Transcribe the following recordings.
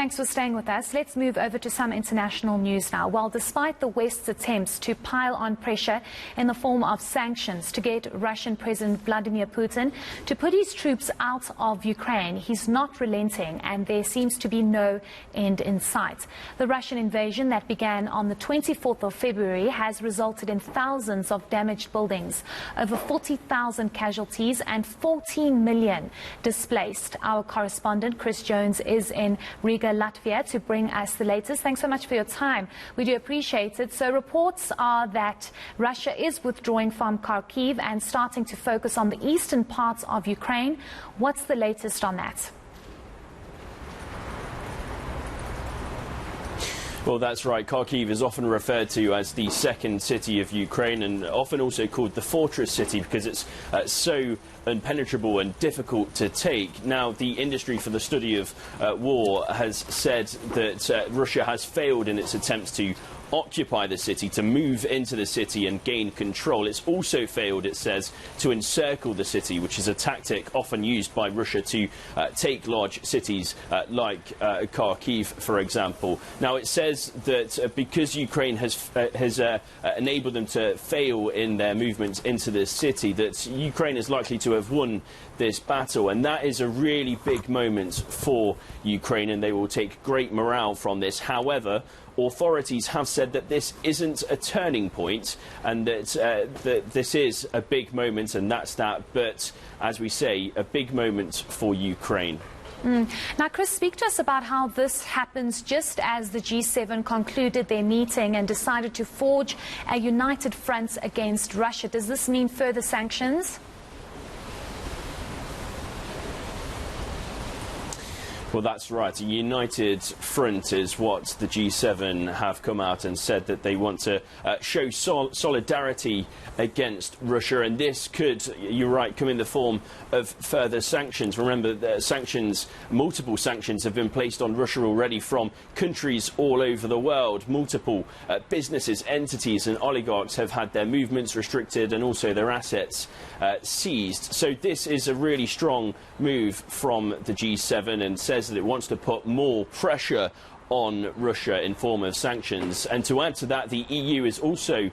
Thanks for staying with us. Let's move over to some international news now. Well, despite the West's attempts to pile on pressure in the form of sanctions to get Russian President Vladimir Putin to put his troops out of Ukraine, he's not relenting, and there seems to be no end in sight. The Russian invasion that began on the 24th of February has resulted in thousands of damaged buildings, over 40,000 casualties and 14 million displaced. Our correspondent Chris Jones is in Riga, Latvia, to bring us the latest. Thanks so much for your time. We do appreciate it. So reports are that Russia is withdrawing from Kharkiv and starting to focus on the eastern parts of Ukraine. What's the latest on that? Well, that's right. Kharkiv is often referred to as the second city of Ukraine, and often also called the fortress city because it's so impenetrable and difficult to take. Now, the industry for the study of war has said that Russia has failed in its attempts to occupy the city, to move into the city and gain control. It's also failed, it says, to encircle the city, which is a tactic often used by Russia to take large cities like Kharkiv, for example. Now, it says that because Ukraine has enabled them to fail in their movements into this city, that Ukraine is likely to have won this battle, and that is a really big moment for Ukraine, and they will take great morale from this. However, authorities have said that this isn't a turning point, and that this is a big moment, and that's that. But as we say, a big moment for Ukraine. Now, Chris, speak to us about how this happens just as the G7 concluded their meeting and decided to forge a united front against Russia. Does this mean further sanctions? Well, that's right. A united front is what the G7 have come out and said, that they want to show solidarity against Russia. And this could, you're right, come in the form of further sanctions. Remember, the sanctions, multiple sanctions have been placed on Russia already from countries all over the world. Multiple businesses, entities and oligarchs have had their movements restricted and also their assets seized. So this is a really strong move from the G7 and says that it wants to put more pressure on Russia in form of sanctions. And to add to that, the EU is also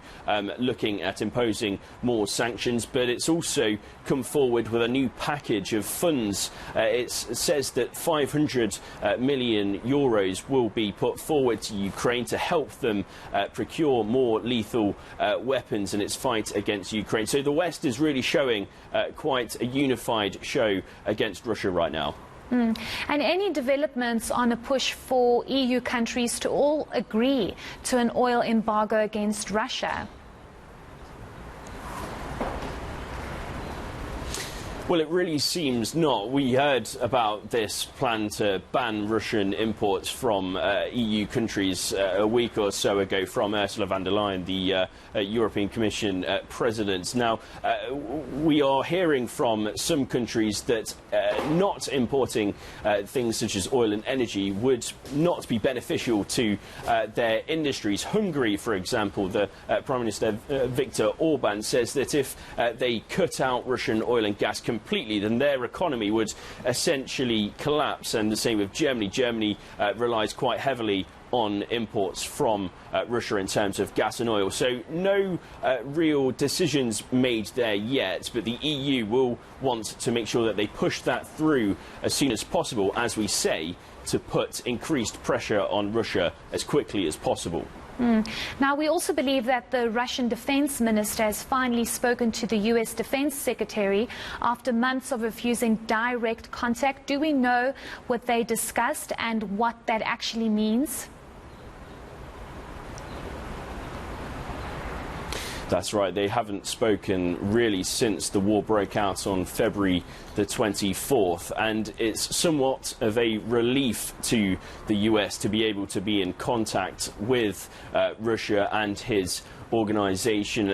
looking at imposing more sanctions, but it's also come forward with a new package of funds. It says that 500 million euros will be put forward to Ukraine to help them procure more lethal weapons in its fight against Ukraine. So the West is really showing quite a unified show against Russia right now. And any developments on a push for EU countries to all agree to an oil embargo against Russia? Well, it really seems not. We heard about this plan to ban Russian imports from EU countries a week or so ago from Ursula von der Leyen, the European Commission President. Now, we are hearing from some countries that not importing things such as oil and energy would not be beneficial to their industries. Hungary, for example, the Prime Minister Viktor Orban says that if they cut out Russian oil and gas completely, then their economy would essentially collapse. And the same with Germany. Germany relies quite heavily on imports from Russia in terms of gas and oil. So no real decisions made there yet, but the EU will want to make sure that they push that through as soon as possible, as we say, to put increased pressure on Russia as quickly as possible. Now, we also believe that the Russian defense minister has finally spoken to the US defense secretary after months of refusing direct contact. Do we know what they discussed and what that actually means? That's right. They haven't spoken really since the war broke out on February the 24th, and it's somewhat of a relief to the US to be able to be in contact with Russia and his organisation.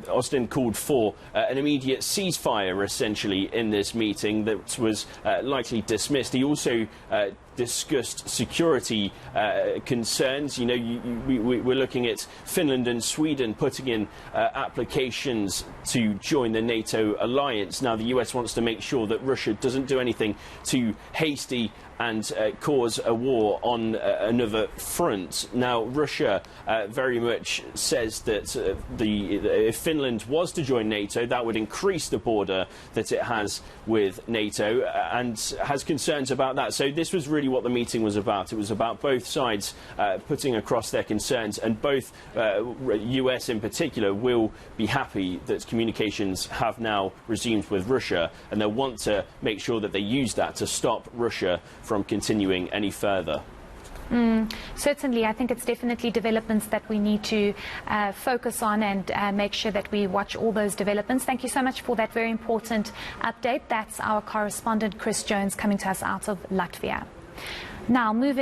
Austin called for an immediate ceasefire, essentially, in this meeting that was likely dismissed. He also discussed security concerns. You know, we're looking at Finland and Sweden putting in applications to join the NATO alliance. Now, the US wants to make sure that Russia doesn't do anything too hasty and cause a war on another front. Now, Russia very much says that if Finland was to join NATO, that would increase the border that it has with NATO, and has concerns about that. So this was really what the meeting was about. It was about both sides putting across their concerns, and both US in particular will be happy that communications have now resumed with Russia, and they'll want to make sure that they use that to stop Russia from continuing any further. Certainly, I think it's definitely developments that we need to focus on and make sure that we watch all those developments. Thank you so much for that very important update. That's our correspondent Chris Jones coming to us out of Latvia. Now, moving